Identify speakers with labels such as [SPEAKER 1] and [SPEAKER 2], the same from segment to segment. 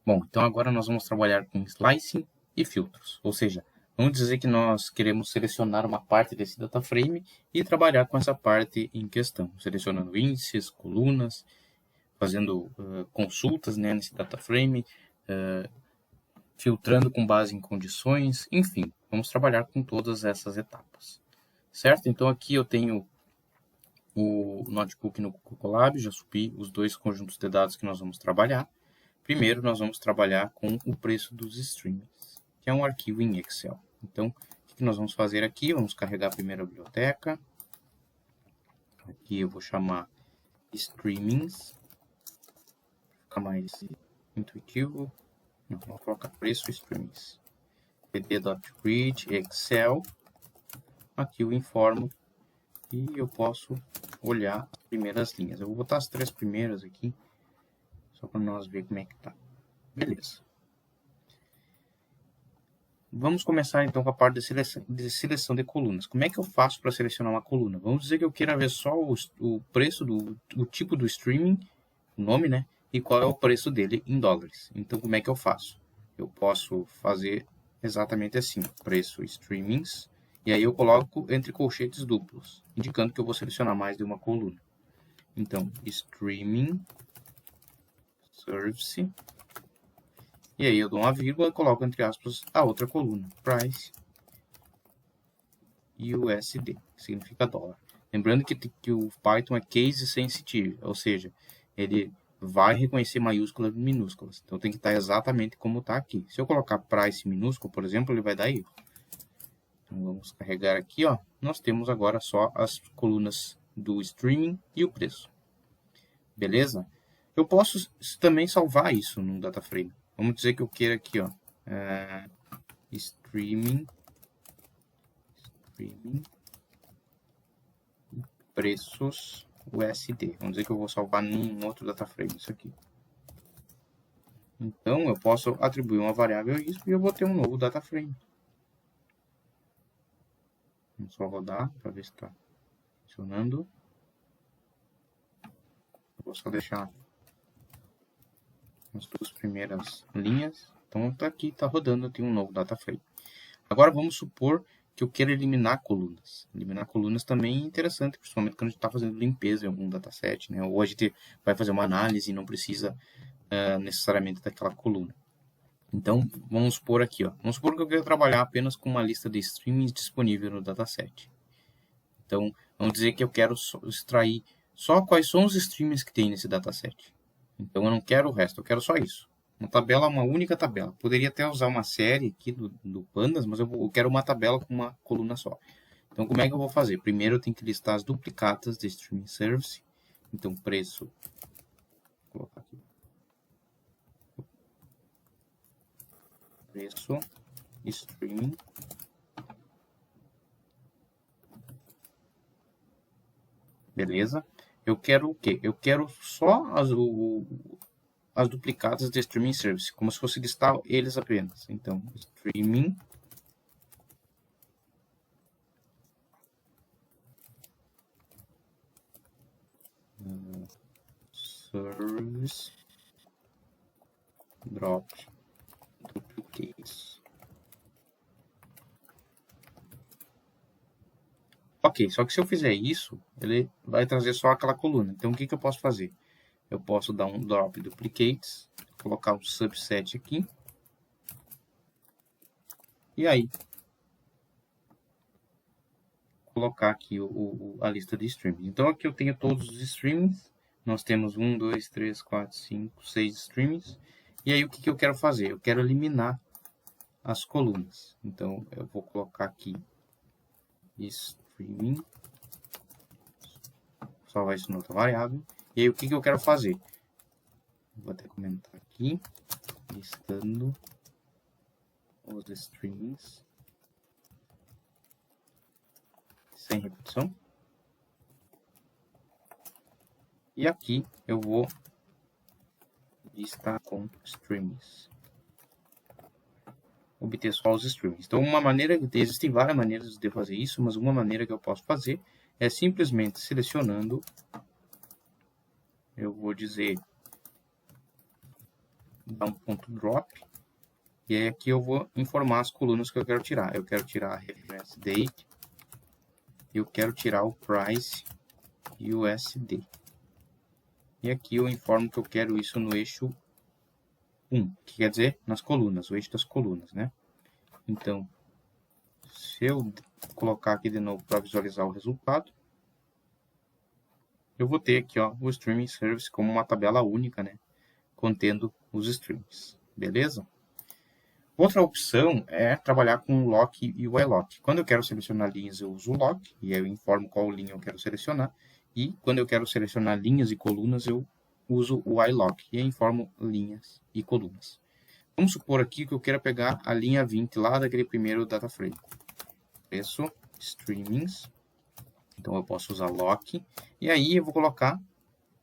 [SPEAKER 1] Bom, então agora nós vamos trabalhar com slicing e filtros, ou seja, vamos dizer que nós queremos selecionar uma parte desse data frame e trabalhar com essa parte em questão, selecionando índices, colunas, fazendo consultas, né, nesse data frame, filtrando com base em condições, enfim, vamos trabalhar com todas essas etapas, certo? Então aqui eu tenho o notebook no Colab, já subi os dois conjuntos de dados que nós vamos trabalhar. Primeiro nós vamos trabalhar com o preço dos streams, que é um arquivo em Excel. Então, o que nós vamos fazer aqui? Vamos carregar a primeira biblioteca. Aqui eu vou chamar streamings, fica mais intuitivo. Não, vou colocar preço streamings. pd.read Excel. Aqui eu informo e eu posso olhar as primeiras linhas. Eu vou botar as 3 primeiras aqui, só para nós ver como é que tá. Beleza. Vamos começar então com a parte de seleção de colunas. Como é que eu faço para selecionar uma coluna? Vamos dizer que eu queira ver só o preço o tipo do streaming, o nome, né? E qual é o preço dele em dólares. Então, como é que eu faço? Eu posso fazer exatamente assim, preço streamings, e aí eu coloco entre colchetes duplos, indicando que eu vou selecionar mais de uma coluna. Então, streaming service, e aí eu dou uma vírgula e coloco entre aspas a outra coluna, price USD, que significa dólar. Lembrando que o Python é case sensitive, ou seja, ele vai reconhecer maiúsculas e minúsculas. Então tem que estar exatamente como está aqui. Se eu colocar price minúsculo, por exemplo, ele vai dar erro. Então vamos carregar aqui, ó. Nós temos agora só as colunas do streaming e o preço. Beleza? Eu posso também salvar isso no data frame. Vamos dizer que eu queira aqui, ó, streaming preços USD. Vamos dizer que eu vou salvar num outro data frame isso aqui. Então eu posso atribuir uma variável a isso e eu vou ter um novo data frame. Vamos só rodar para ver se está funcionando. Vou só deixar as 2 primeiras linhas. Então tá aqui, tá rodando, eu tenho um novo data frame. Agora vamos supor que eu quero eliminar colunas. Eliminar colunas também é interessante, principalmente quando a gente está fazendo limpeza em algum dataset, né? Ou a gente vai fazer uma análise e não precisa necessariamente daquela coluna. Então, vamos supor aqui, ó. Vamos supor que eu quero trabalhar apenas com uma lista de streamings disponível no dataset. Então, vamos dizer que eu quero extrair só quais são os streamings que tem nesse dataset. Então, eu não quero o resto, eu quero só isso. Uma tabela, uma única tabela. Poderia até usar uma série aqui do Pandas, mas eu quero uma tabela com uma coluna só. Então, como é que eu vou fazer? Primeiro, eu tenho que listar as duplicatas de streaming service. Então, preço. Vou colocar aqui. Preço streaming. Beleza? Eu quero o quê? Eu quero só as duplicadas de streaming service, como se fosse listar eles apenas. Então, streaming service drop duplicates. Ok, só que se eu fizer isso, ele vai trazer só aquela coluna. Então, o que eu posso fazer? Eu posso dar um drop duplicates, colocar um subset aqui. E aí, colocar aqui a lista de streamings. Então, aqui eu tenho todos os streamings. Nós temos 1, 2, 3, 4, 5, 6 streamings. E aí, o que eu quero fazer? Eu quero eliminar as colunas. Então, eu vou colocar aqui streaming. Salvar isso na outra variável. E aí, o que eu quero fazer? Vou até comentar aqui. Listando os streamings. Sem repetição. E aqui eu vou listar com streamings. Obter só os streamings. Então, existem várias maneiras de fazer isso, mas uma maneira que eu posso fazer é simplesmente selecionando, eu vou dizer dar um ponto drop. E aí aqui eu vou informar as colunas que eu quero tirar. Eu quero tirar a reference date. Eu quero tirar o price USD. E aqui eu informo que eu quero isso no eixo 1, que quer dizer nas colunas, o eixo das colunas, né? Então, se eu colocar aqui de novo para visualizar o resultado, eu vou ter aqui, ó, o Streaming Service como uma tabela única, né? Contendo os streams, beleza? Outra opção é trabalhar com o lock e o iLock. Quando eu quero selecionar linhas, eu uso o lock, e aí eu informo qual linha eu quero selecionar. E quando eu quero selecionar linhas e colunas, eu uso o iLock, e aí informo linhas e colunas. Vamos supor aqui que eu queira pegar a linha 20 lá daquele primeiro data frame. Preço, streamings. Então eu posso usar lock. E aí eu vou colocar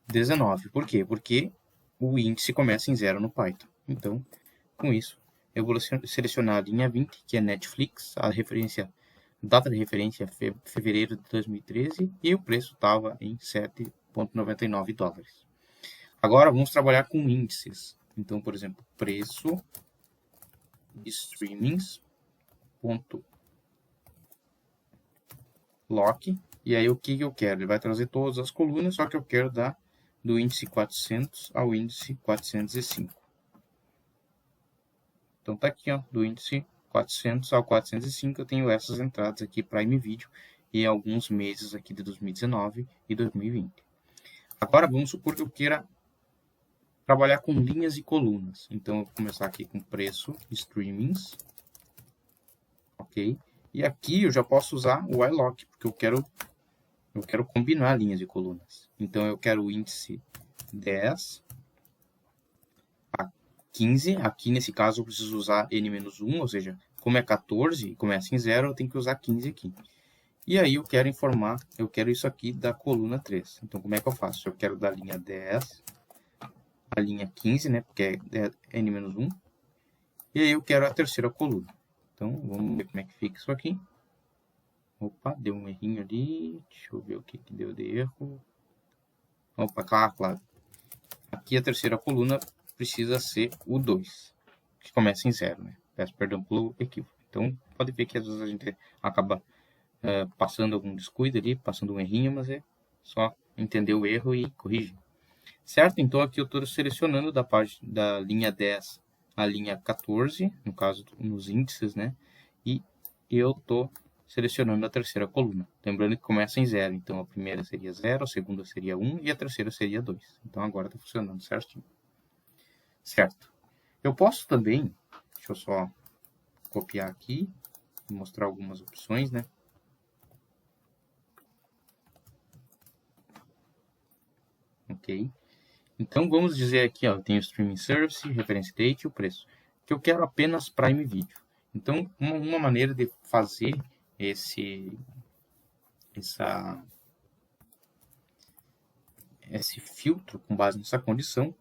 [SPEAKER 1] 19. Por quê? Porque o índice começa em 0 no Python. Então, com isso, eu vou selecionar a linha 20, que é Netflix, a data de referência é fevereiro de 2013, e o preço estava em 7,99 dólares. Agora vamos trabalhar com índices. Então, por exemplo, preço streamings lock, e aí o que eu quero? Ele vai trazer todas as colunas, só que eu quero dar do índice 400 ao índice 405. Então tá aqui, ó, do índice 400 ao 405, eu tenho essas entradas aqui Prime Video e alguns meses aqui de 2019 e 2020. Agora vamos supor que eu queira trabalhar com linhas e colunas. Então eu vou começar aqui com preço, streamings, ok? E aqui eu já posso usar o iLock, porque eu quero combinar linhas e colunas. Então eu quero o índice 10 a 15. Aqui nesse caso eu preciso usar n-1, ou seja, como é 14 e começa em 0, eu tenho que usar 15 aqui. E aí eu quero informar, eu quero isso aqui da coluna 3. Então como é que eu faço? Eu quero da linha 10 a linha 15, né? Porque é n-1. E aí eu quero a terceira coluna. Então vamos ver como é que fica isso aqui. Opa, deu um errinho ali. Deixa eu ver o que deu de erro. Opa, claro. Aqui a terceira coluna precisa ser o 2, que começa em 0, né? Peço perdão pelo equívoco. Então, pode ver que às vezes a gente acaba passando algum descuido ali, passando um errinho, mas é só entender o erro e corrigir. Certo? Então, aqui eu estou selecionando da linha 10 à linha 14, no caso, nos índices, né? E eu estou selecionando a terceira coluna. Lembrando que começa em 0. Então, a primeira seria 0, a segunda seria 1 e a terceira seria 2. Então, agora está funcionando certinho. Certo. Eu posso também, deixa eu só copiar aqui e mostrar algumas opções, né? Ok. Então, vamos dizer aqui, ó, eu tenho o Streaming Service, Reference Date e o preço, que eu quero apenas Prime Video. Então, uma maneira de fazer esse filtro com base nessa condição,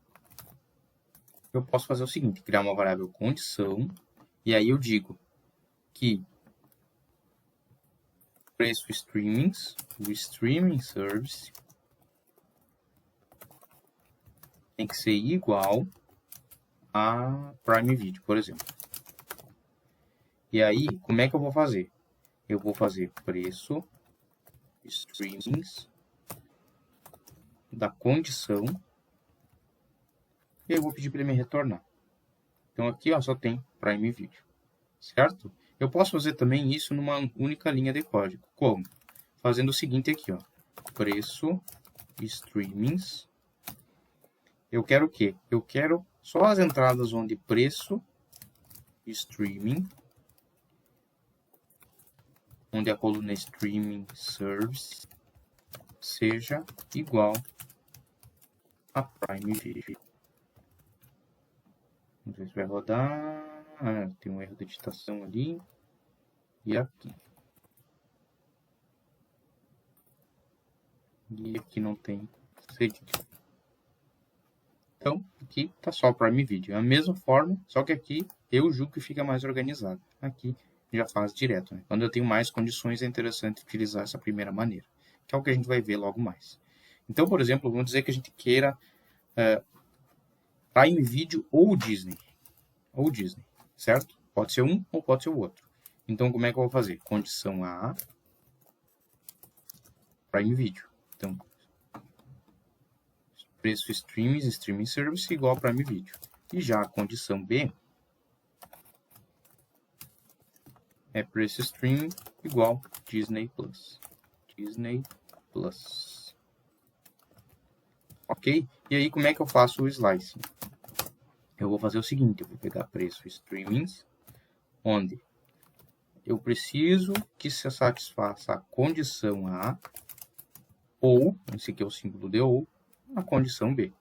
[SPEAKER 1] eu posso fazer o seguinte, criar uma variável condição, e aí eu digo que preço streamings, o streaming service, tem que ser igual a Prime Video, por exemplo. E aí, como é que eu vou fazer? Eu vou fazer preço streamings da condição e eu vou pedir para ele me retornar. Então aqui, ó, só tem Prime Video, certo? Eu posso fazer também isso numa única linha de código. Como? Fazendo o seguinte aqui, ó, preço streamings. Eu quero o quê? Eu quero só as entradas onde preço streaming, onde a coluna streaming service seja igual a Prime Video. Não sei se vai rodar. Tem um erro de digitação ali. E aqui. E aqui não tem cedilha. Então, aqui está só o Prime Video. É a mesma forma, só que aqui eu julgo que fica mais organizado. Aqui já faz direto, né? Quando eu tenho mais condições, é interessante utilizar essa primeira maneira, que é o que a gente vai ver logo mais. Então, por exemplo, vamos dizer que a gente queira Prime Video ou Disney. Ou Disney, certo? Pode ser um ou pode ser o outro. Então, como é que eu vou fazer? Condição A, Prime Video. Então, preço streaming service igual a Prime Video. E já a condição B é preço streaming igual Disney Plus. Disney Plus. Ok? E aí, como é que eu faço o slicing? Eu vou fazer o seguinte, eu vou pegar preço streamings, onde eu preciso que se satisfaça a condição A, ou, esse aqui é o símbolo de ou, a condição B.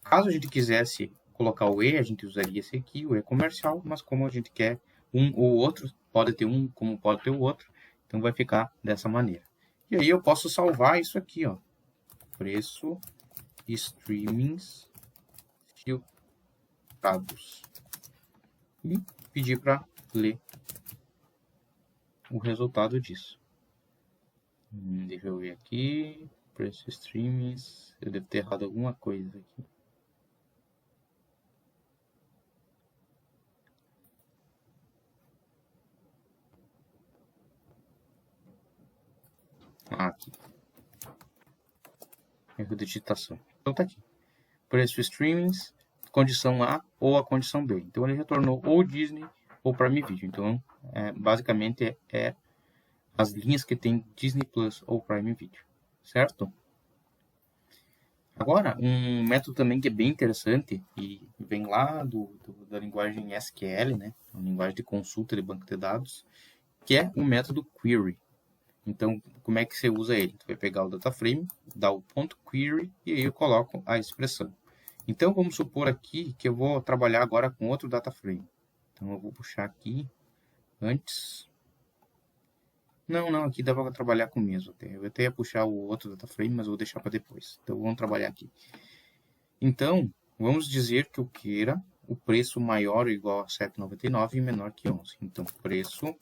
[SPEAKER 1] Caso a gente quisesse colocar o E, a gente usaria esse aqui, o E comercial, mas como a gente quer um ou outro, pode ter um como pode ter o outro, então vai ficar dessa maneira. E aí eu posso salvar isso aqui, ó, preço streamings filtrados e pedir para ler o resultado disso. Deixa eu ver aqui, preço streamings, eu devo ter errado alguma coisa aqui. Aqui. Erro de digitação. Então tá aqui. Preço streamings, condição A ou a condição B. Então ele retornou ou Disney ou Prime Video. Então, basicamente é as linhas que tem Disney Plus ou Prime Video, certo? Agora, um método também que é bem interessante e vem lá da linguagem SQL, né? Uma linguagem de consulta de banco de dados, que é o método query. Então, como é que você usa ele? Você vai pegar o data frame, dar o ponto query e aí eu coloco a expressão. Então, vamos supor aqui que eu vou trabalhar agora com outro data frame. Então, eu vou puxar aqui antes. Não, aqui dá para trabalhar com o mesmo. Eu até ia puxar o outro data frame, mas eu vou deixar para depois. Então, vamos trabalhar aqui. Então, vamos dizer que eu queira o preço maior ou igual a 7,99 e menor que 11. Então, preço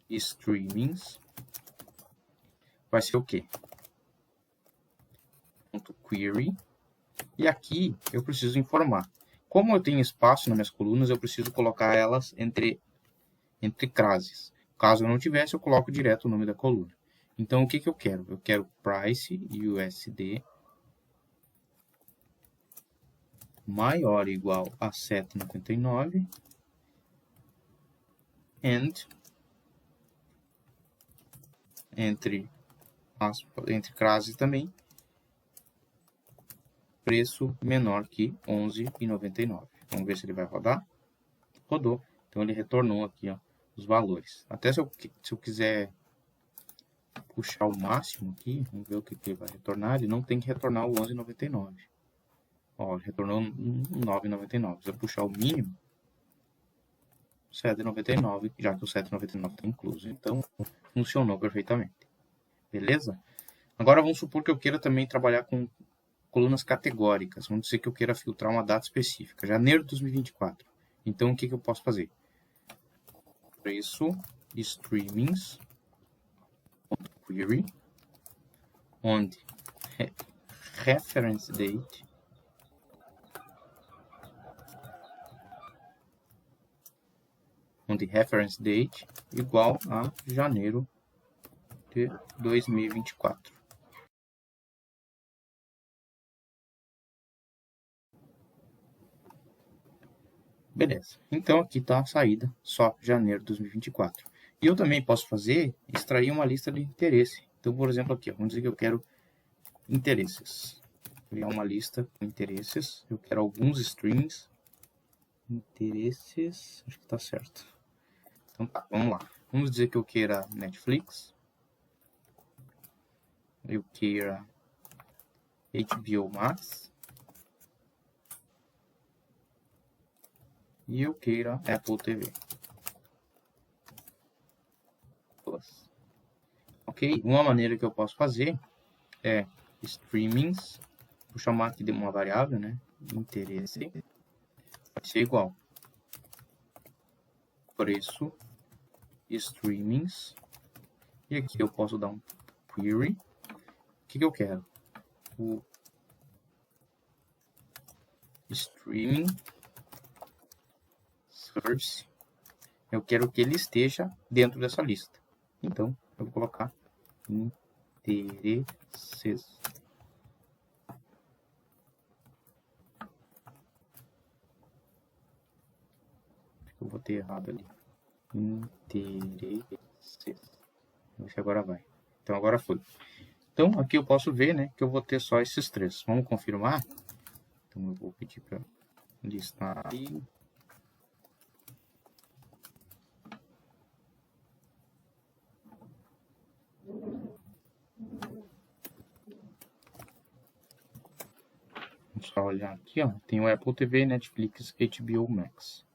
[SPEAKER 1] streamings vai ser o quê? Ponto query. E aqui eu preciso informar. Como eu tenho espaço nas minhas colunas, eu preciso colocar elas entre crases. Caso eu não tivesse, eu coloco direto o nome da coluna. Então, o que eu quero? Eu quero price USD maior ou igual a 7,99 and entre crases também preço menor que 11,99. Vamos ver se ele vai rodar. Rodou. Então ele retornou aqui, ó, os valores. Até se eu quiser puxar o máximo aqui, vamos ver o que ele vai retornar. Ele não tem que retornar o 11,99. Ó, ele retornou 9,99. Se eu puxar o mínimo, 7,99, já que o 7,99 está incluso. Então, funcionou perfeitamente. Beleza? Agora vamos supor que eu queira também trabalhar com colunas categóricas. Vamos dizer que eu queira filtrar uma data específica, janeiro de 2024. Então, o que eu posso fazer? Preço streamings query, onde reference date igual a janeiro de 2024. Beleza. Então aqui está a saída, só janeiro de 2024. E eu também posso extrair uma lista de interesse. Então, por exemplo, aqui, ó, vamos dizer que eu quero interesses. Criar uma lista com interesses. Eu quero alguns strings. Interesses, acho que está certo. Então tá, vamos lá. Vamos dizer que eu queira Netflix. Eu queira HBO Max. E eu queira Apple TV Plus. Ok? Uma maneira que eu posso fazer é streamings. Vou chamar aqui de uma variável, né? Interesse. Vai ser igual. Preço streamings. E aqui eu posso dar um query. O que eu quero? O streaming source, eu quero que ele esteja dentro dessa lista. Então, eu vou colocar interesses. Eu botei errado ali. Interesses. Vamos ver se agora vai. Então, agora foi. Então, aqui eu posso ver, né, que eu vou ter só esses três. Vamos confirmar? Então, eu vou pedir para listar aí. Vamos só olhar aqui, ó. Tem o Apple TV, Netflix, HBO Max.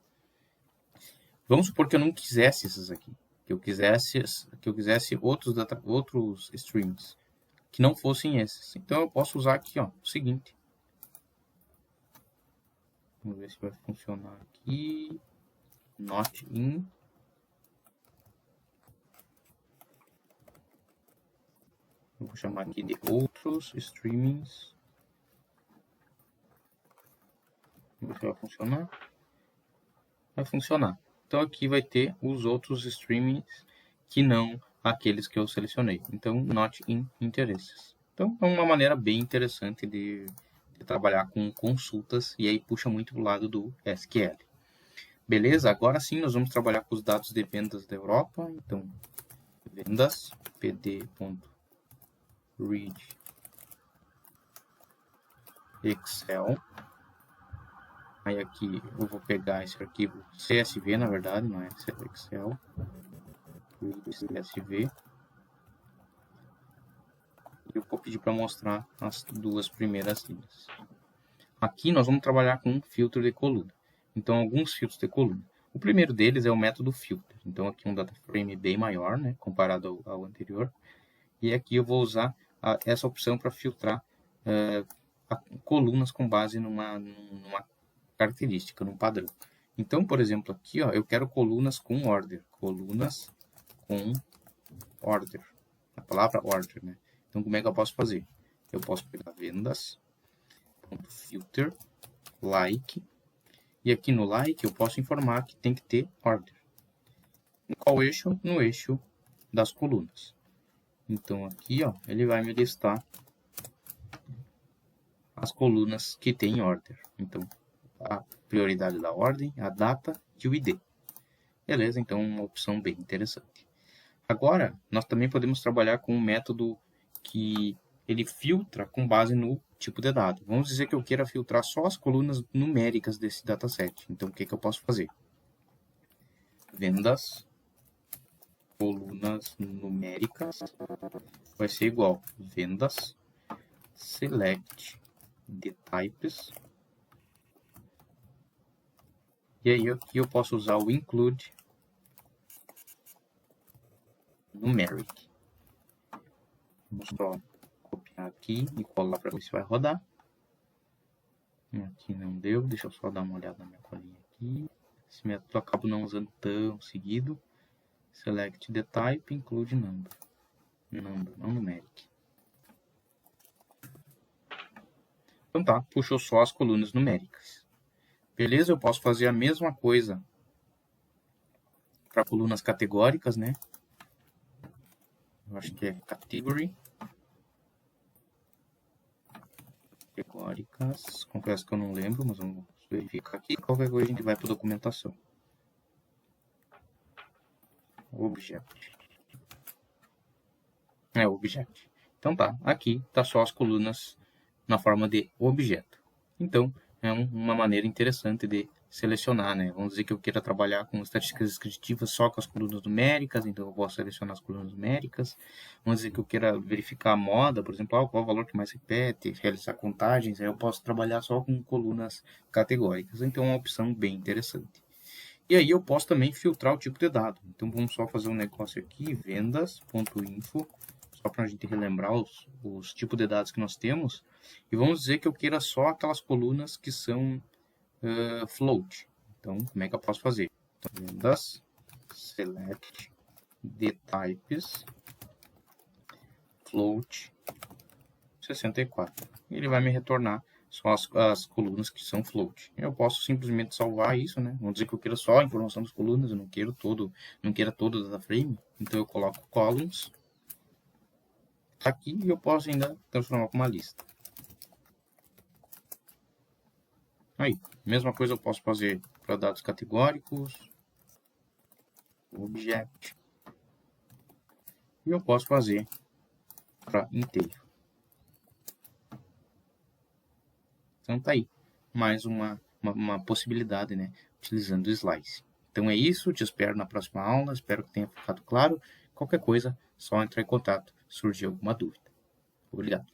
[SPEAKER 1] Vamos supor que eu não quisesse esses aqui. Que eu quisesse outros streams que não fossem esses. Então eu posso usar aqui, ó, o seguinte. Vamos ver se vai funcionar aqui. Not in. Eu vou chamar aqui de outros streamings. Vamos ver se vai funcionar. Vai funcionar. Então aqui vai ter os outros streamings que não aqueles que eu selecionei. Então, not in interesses. Então, é uma maneira bem interessante de trabalhar com consultas e aí puxa muito pro lado do SQL. Beleza? Agora sim, nós vamos trabalhar com os dados de vendas da Europa. Então, vendas, pd.read Excel. Aí aqui eu vou pegar esse arquivo CSV, na verdade, não é Excel. CSV. E eu vou pedir para mostrar as duas primeiras linhas. Aqui nós vamos trabalhar com um filtro de coluna. Então, alguns filtros de coluna. O primeiro deles é o método filter. Então, aqui um data frame bem maior, né, comparado ao anterior. E aqui eu vou usar essa opção para filtrar colunas com base numa característica, num padrão. Então, por exemplo, aqui, ó, eu quero colunas com order. Colunas com order. A palavra order, né? Então, como é que eu posso fazer? Eu posso pegar vendas, filter, like, e aqui no like eu posso informar que tem que ter order. Em qual eixo? No eixo das colunas. Então, aqui, ó, ele vai me listar as colunas que tem order. Então, a prioridade da ordem, a data e o ID. Beleza? Então, uma opção bem interessante. Agora, nós também podemos trabalhar com um método que ele filtra com base no tipo de dado. Vamos dizer que eu queira filtrar só as colunas numéricas desse dataset. Então, o que eu posso fazer? Vendas, colunas numéricas, vai ser igual vendas, select the types. E aí aqui eu posso usar o include numeric. Vamos só copiar aqui e colar para ver se vai rodar. Aqui não deu, deixa eu só dar uma olhada na minha colinha aqui. Esse método eu acabo não usando tão seguido. Select the type, include number. Number, não numeric. Então tá, puxou só as colunas numéricas. Beleza, eu posso fazer a mesma coisa para colunas categóricas, né? Eu acho que é category. Categóricas. Confesso que eu não lembro, mas vamos verificar aqui. Qualquer coisa a gente vai para documentação. Object. É Object. Então tá, aqui tá só as colunas na forma de objeto. Então, é uma maneira interessante de selecionar, né? Vamos dizer que eu queira trabalhar com estatísticas descritivas só com as colunas numéricas, então eu posso selecionar as colunas numéricas. Vamos dizer que eu queira verificar a moda, por exemplo, qual é o valor que mais repete, realizar contagens, aí eu posso trabalhar só com colunas categóricas. Então, é uma opção bem interessante. E aí eu posso também filtrar o tipo de dado. Então, vamos só fazer um negócio aqui, vendas.info, só para a gente relembrar os tipos de dados que nós temos. E vamos dizer que eu queira só aquelas colunas que são float. Então, como é que eu posso fazer? Então, vendas, select the types, float 64. Ele vai me retornar são as colunas que são float. Eu posso simplesmente salvar isso, né? Vamos dizer que eu queira só a informação das colunas, eu não queira todo o data frame. Então eu coloco columns aqui e eu posso ainda transformar como uma lista. Aí, mesma coisa eu posso fazer para dados categóricos, object, e eu posso fazer para inteiro. Então tá aí, mais uma possibilidade, né, utilizando o slice. Então é isso, te espero na próxima aula, espero que tenha ficado claro. Qualquer coisa, só entrar em contato, se surgir alguma dúvida. Obrigado.